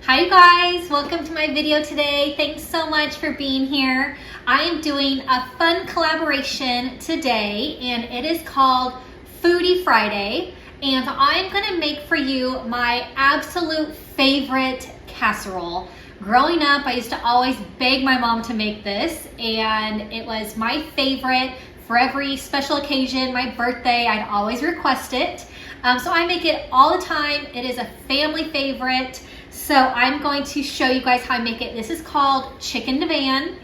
Hi you guys, welcome to my video today. Thanks so much for being here. I am doing a fun collaboration today and it is called Foodie Friday, and I'm gonna make for you my absolute favorite casserole. Growing up, I used to always beg my mom to make this, and it was my favorite. For every special occasion, my birthday, I'd always request it. So I make it all the time. It is a family favorite. So I'm going to show you guys how I make it. This is called Chicken Divan.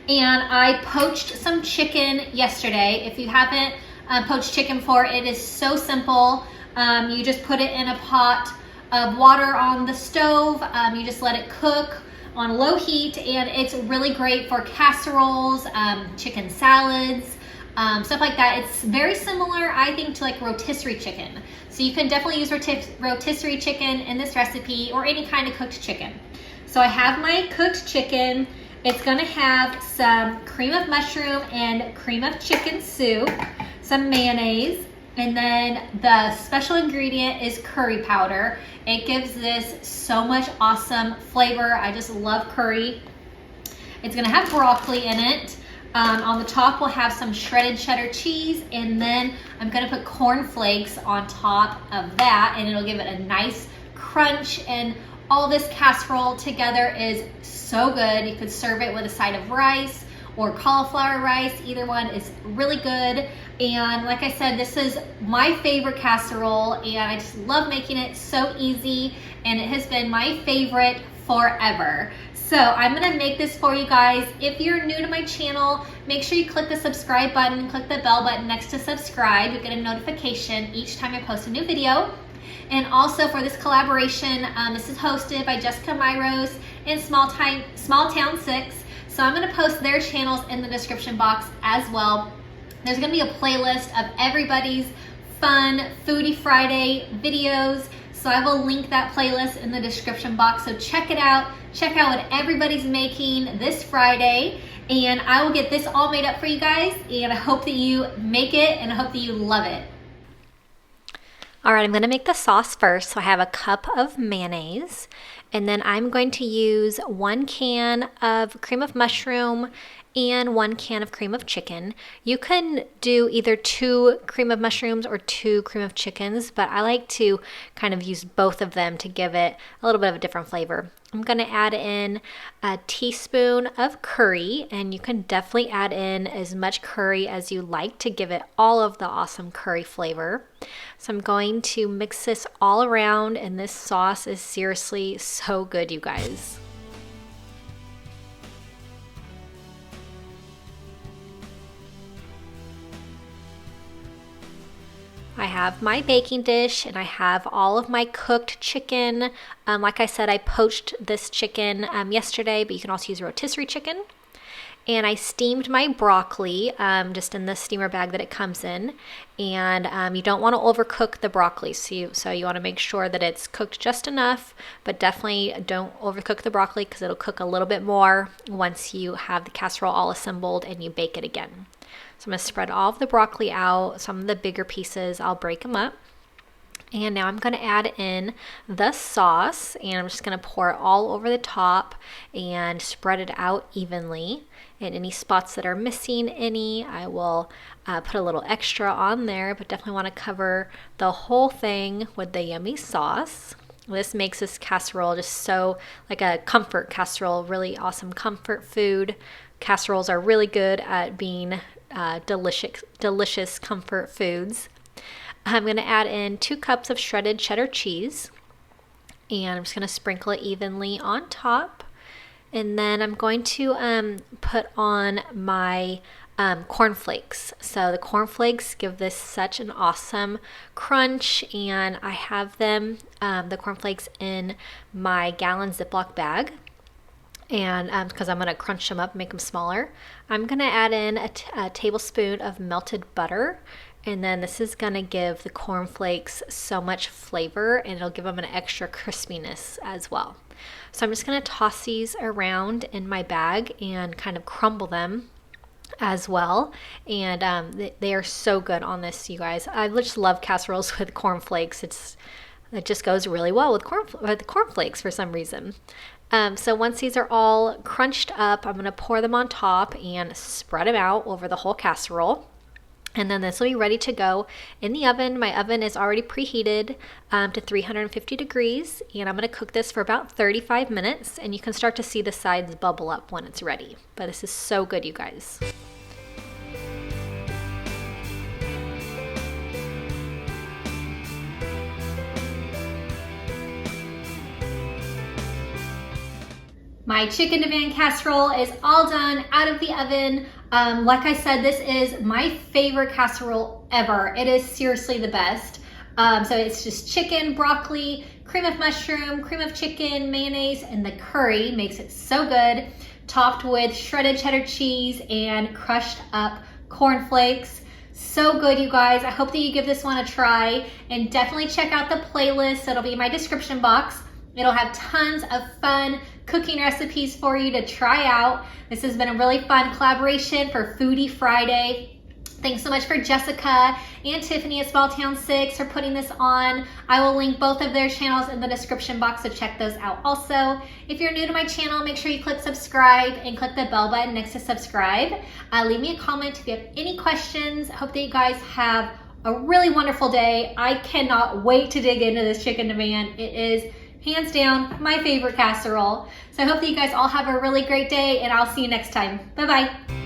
And I poached some chicken yesterday. If you haven't poached chicken before, it is so simple. You just put it in a pot of water on the stove. You just let it cook on low heat, and it's really great for casseroles, chicken salads, stuff like that. It's very similar, I think, to like rotisserie chicken. So you can definitely use rotisserie chicken in this recipe, or any kind of cooked chicken. So I have my cooked chicken. It's gonna have some cream of mushroom and cream of chicken soup, some mayonnaise, and then the special ingredient is curry powder. It gives this so much awesome flavor. I just love curry. It's gonna have broccoli in it. On the top we'll have some shredded cheddar cheese, and then I'm gonna put corn flakes on top of that, and it'll give it a nice crunch. And all this casserole together is so good. You could serve it with a side of rice or cauliflower rice. Either one is really good. And like I said, this is my favorite casserole, and I just love making it. So easy, and it has been my favorite forever. So I'm gonna make this for you guys. If you're new to my channel, make sure you click the subscribe button, click the bell button next to subscribe. You get a notification each time I post a new video. And also for this collaboration, this is hosted by Jessica Myrose and Small Town 6. So I'm gonna post their channels in the description box as well. There's gonna be a playlist of everybody's fun Foodie Friday videos. So I will link that playlist in the description box. So check it out. Check out what everybody's making this Friday. And I will get this all made up for you guys. And I hope that you make it, and I hope that you love it. All right, I'm gonna make the sauce first. So I have a cup of mayonnaise, and then I'm going to use 1 can of cream of mushroom and 1 can of cream of chicken. You can do either 2 cream of mushrooms or 2 cream of chickens, but I like to kind of use both of them to give it a little bit of a different flavor. I'm gonna add in a teaspoon of curry, and you can definitely add in as much curry as you like to give it all of the awesome curry flavor. So I'm going to mix this all around, and this sauce is seriously so good, you guys. I have my baking dish, and I have all of my cooked chicken. Like I said, I poached this chicken yesterday, but you can also use rotisserie chicken. And I steamed my broccoli just in the steamer bag that it comes in. And you don't want to overcook the broccoli, so you want to make sure that it's cooked just enough, but definitely don't overcook the broccoli because it'll cook a little bit more once you have the casserole all assembled and you bake it again. So I'm going to spread all of the broccoli out. Some of the bigger pieces, I'll break them up. And now I'm going to add in the sauce, and I'm just going to pour it all over the top and spread it out evenly. And any spots that are missing I will put a little extra on there, but definitely want to cover the whole thing with the yummy sauce. This makes this casserole just so like a comfort casserole, really awesome comfort food. Casseroles are really good at being delicious comfort foods. I'm going to add in 2 cups of shredded cheddar cheese, and I'm just going to sprinkle it evenly on top. And then I'm going to put on my cornflakes. So the cornflakes give this such an awesome crunch, and I have them, the cornflakes, in my gallon Ziploc bag. And because I'm going to crunch them up, make them smaller, I'm going to add in a tablespoon of melted butter. And then this is going to give the cornflakes so much flavor, and it'll give them an extra crispiness as well. So I'm just going to toss these around in my bag and kind of crumble them as well. And they are so good on this, you guys. I just love casseroles with cornflakes. It's It just goes really well with cornflakes for some reason. So once these are all crunched up, I'm going to pour them on top and spread them out over the whole casserole. And then this will be ready to go in the oven. My oven is already preheated to 350 degrees, and I'm going to cook this for about 35 minutes, and you can start to see the sides bubble up when it's ready. But this is so good, you guys. My chicken divan casserole is all done out of the oven. Like I said, this is my favorite casserole ever. It is seriously the best. So it's just chicken, broccoli, cream of mushroom, cream of chicken, mayonnaise, and the curry makes it so good. Topped with shredded cheddar cheese and crushed up cornflakes. So good, you guys. I hope that you give this one a try, and definitely check out the playlist. It'll be in my description box. It'll have tons of fun cooking recipes for you to try out. This has been a really fun collaboration for Foodie Friday. Thanks so much for Jessica and Tiffany at Small Town 6 for putting this on. I will link both of their channels in the description box, so check those out also. If you're new to my channel, make sure you click subscribe and click the bell button next to subscribe. Leave me a comment if you have any questions. I hope that you guys have a really wonderful day. I cannot wait to dig into this chicken divan. It is hands down my favorite casserole. So I hope that you guys all have a really great day, and I'll see you next time. Bye-bye.